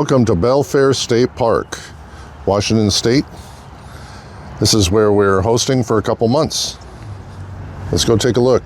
Welcome to Belfair State Park, Washington State. This is where we're hosting for a couple months. Let's go take a look.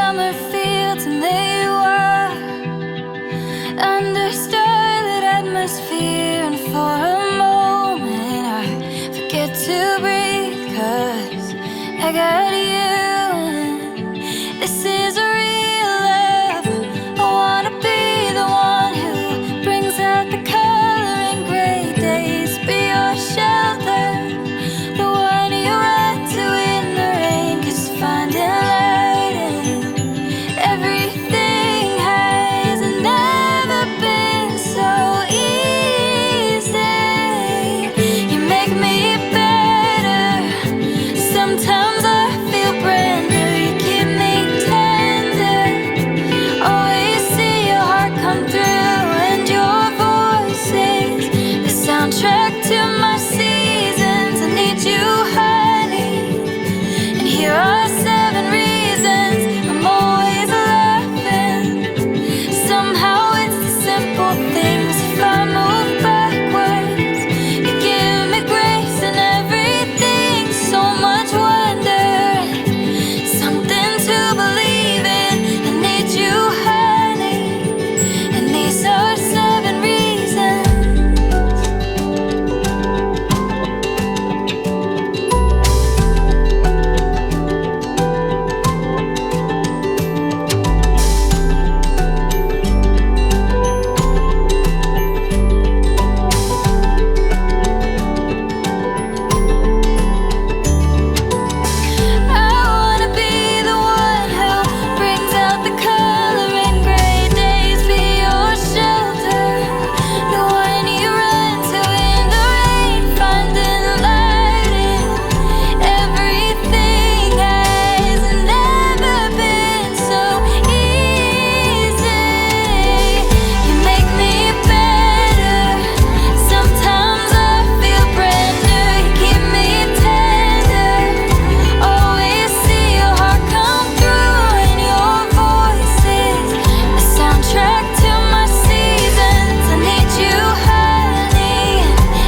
summer fields, and they were under starlit atmosphere. And for a moment I forget to breathe, 'cause I got you. And this is a real love. I wanna be the one who brings out the color in gray days, be your shelter, the one you run to in the rain. 'Cause finding light in everything has never been so easy. You make me better. Sometimes I feel brand new. You keep me tender. Always see your heart come through, and your voice is the soundtrack to my seasons. I need you, honey, and here are 7 reasons I'm always laughing. Somehow it's the simple things. If I move backwards, you give me grace and everything. So much wonder, something to believe in. I need you, honey, and these are 7 reasons. I wanna be the one who brings out the color in gray days, be your shelter, the one you run to in the rain. Finding light in everything has never been so easy. You make me better. Sometimes I feel brand new. You keep me tender. Always see your heart come through, and your voice is the soundtrack to my seasons. I need you, honey,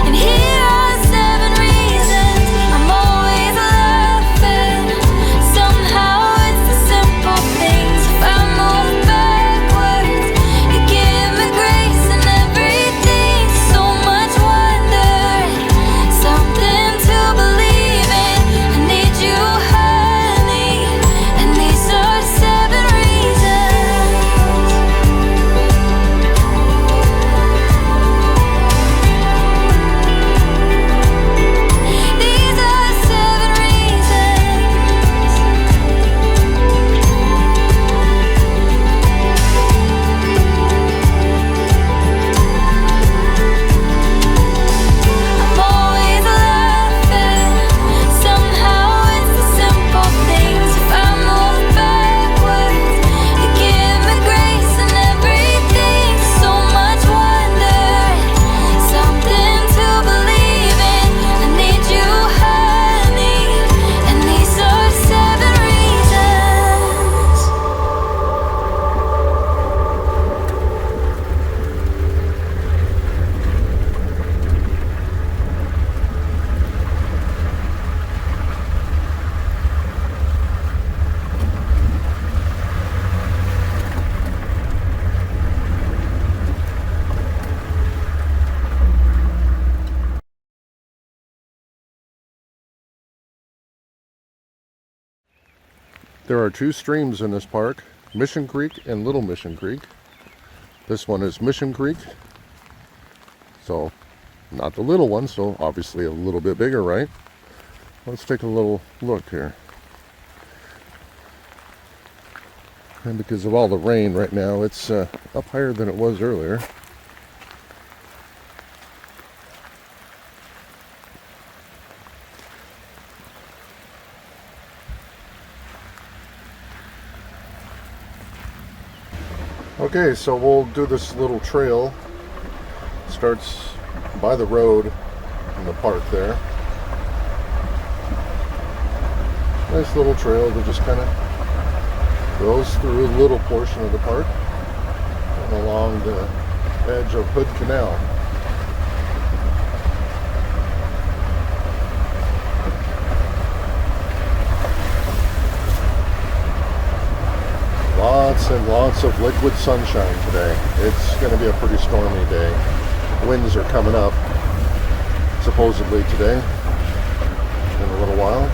and here are 7 reasons I'm always laughing. Somehow it's the simple things. If I move backwards, you give me grace and everything. So much wonder, something to believe in. I need you, honey, and these are 7 reasons. These are 7 reasons. I'm always laughing. Somehow it's the simple things. If I move backwards, you give me grace and everything. So much wonder, something to believe in. I need you, honey, and these are 7 reasons. There are 2 streams in this park, Mission Creek and Little Mission Creek. This one is Mission Creek, so not the little one, so obviously a little bit bigger, right? Let's take a little look here. And because of all the rain right now, it's up higher than it was earlier. Okay, so we'll do this little trail. Starts by the road in the park there. Nice little trail that just kind of goes through a little portion of the park and along the edge of Hood Canal. lots and lots of liquid sunshine today. It's going to be a pretty stormy day. Winds are coming up supposedly today in a little while.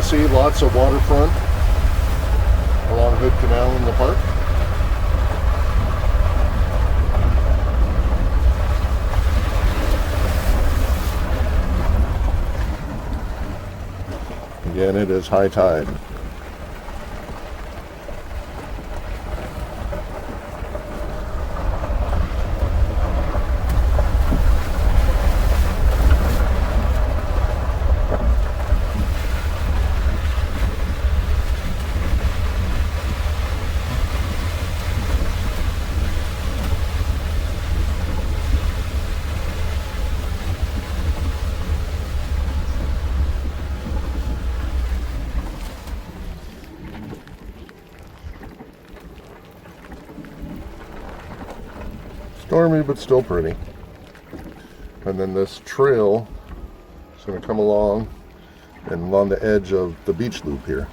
See lots of waterfront along Hood Canal in the park. Again, it is high tide. Stormy, but still pretty. And then this trail is going to come along and along the edge of the beach loop here.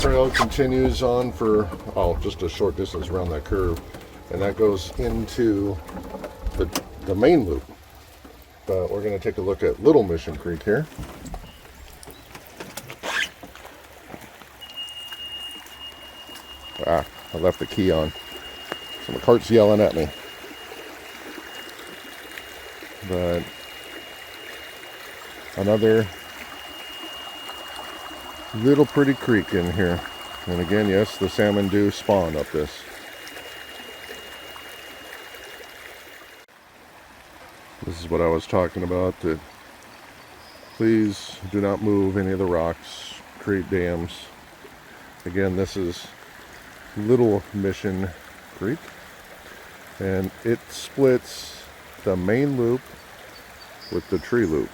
Trail continues on for just a short distance around that curve, and that goes into the main loop. But we're going to take a look at Little Mission Creek here. I left the key on, so my cart's yelling at me. But another little pretty creek in here. And again, yes, the salmon do spawn up this. This is is what I was talking about, that please do not move any of the rocks, create dams. Again, this is Little Mission Creek, and it splits the main loop with the tree loop.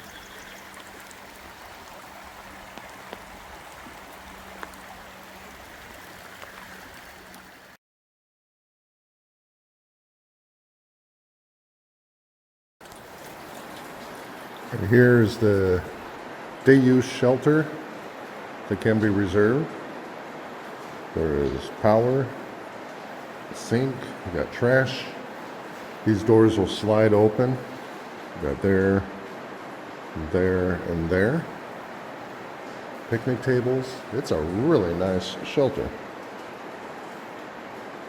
And here's the day use shelter that can be reserved. There is power, a sink, you got trash. These doors will slide open. You got there, there, and there. Picnic tables. It's a really nice shelter.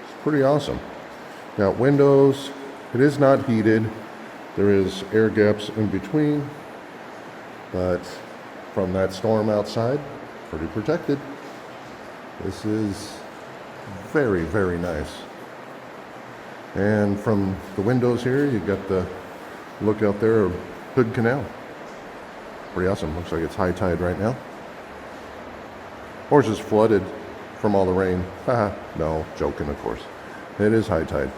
It's pretty awesome. Got windows. It is not heated. There is air gaps in between, but from that storm outside, pretty protected. This is very, very nice. And from the windows here, you got the look out there of Hood Canal. Pretty awesome. Looks like it's high tide right now. Or it's just flooded from all the rain. Haha, no, joking, of course. It is high tide.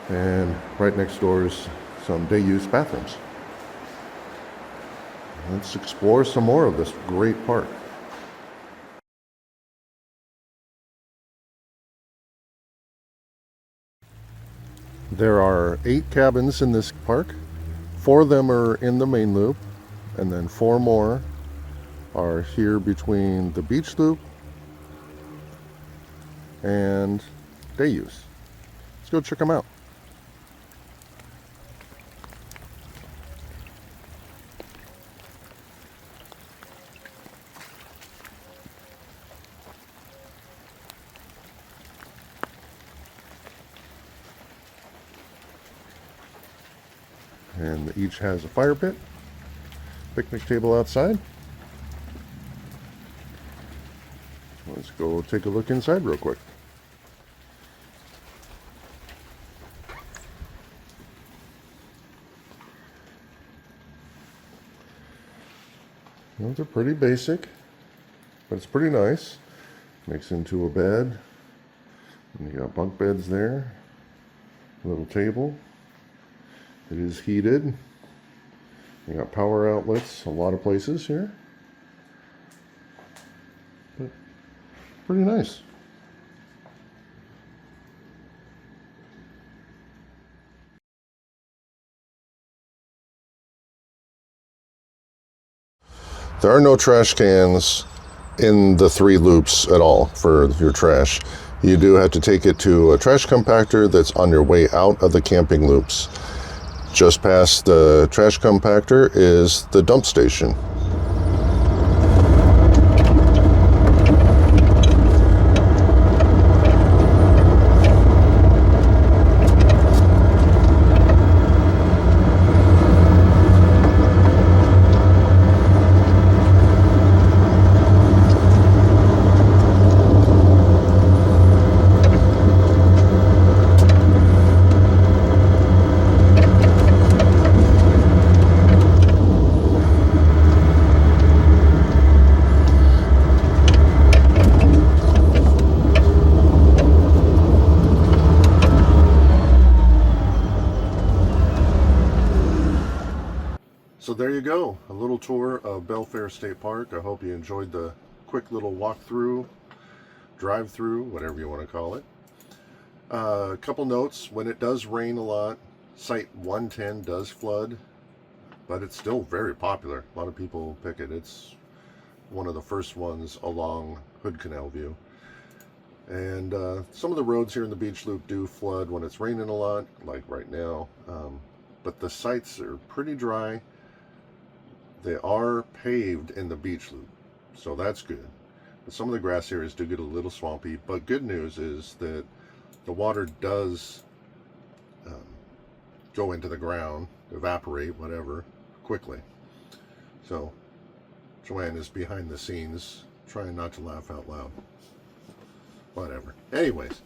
And right next door is some day use bathrooms. Let's explore some more of this great park. There are 8 cabins in this park. 4 of them are in the main loop, and then 4 more are here between the beach loop and day use. Let's go check them out. And each has a fire pit, picnic table outside. Let's go take a look inside real quick. Those are pretty basic, but it's pretty nice. Makes into a bed. And you got bunk beds there. A little table. It is heated. You got power outlets a lot of places here. But pretty nice. There are no trash cans in the 3 loops at all for your trash. You do have to take it to a trash compactor that's on your way out of the camping loops. Just past the trash compactor is the dump station. So there you go, a little tour of Belfair State Park. I hope you enjoyed the quick little walkthrough, drive-through, whatever you want to call it. A couple notes: when it does rain a lot, Site 110 does flood, but it's still very popular. A lot of people pick it. It's one of the first ones along Hood Canal view. And some of the roads here in the beach loop do flood when it's raining a lot, like right now. But the sites are pretty dry. They are paved in the beach loop, so that's good. But some of the grass areas do get a little swampy, but good news is that the water does go into the ground, evaporate, whatever, quickly. So Joanne is behind the scenes trying not to laugh out loud. Whatever. Anyways,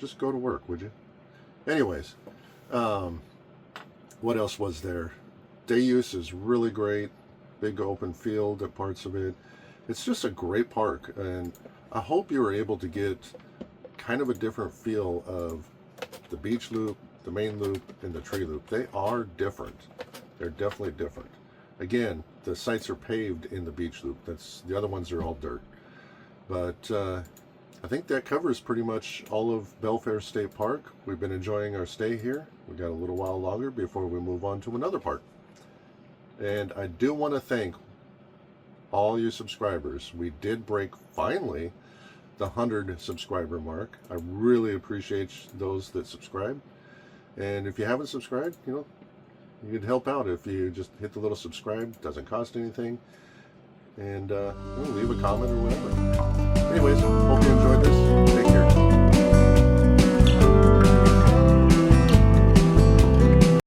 just go to work, would you? Anyways, what else was there? Day use is really great. Big open field at parts of it. It's just a great park, and I hope you were able to get kind of a different feel of the beach loop, the main loop, and the tree loop. They are different. They're definitely different. Again, the sites are paved in the beach loop. The other ones are all dirt. But I think that covers pretty much all of Belfair State Park. We've been enjoying our stay here. We got a little while longer before we move on to another park. And I do want to thank all you subscribers. We did break, finally, the 100 subscriber mark. I really appreciate those that subscribe. And if you haven't subscribed, you could help out if you just hit the little subscribe. Doesn't cost anything. And leave a comment or whatever. Anyways, hope you enjoyed this. Take care.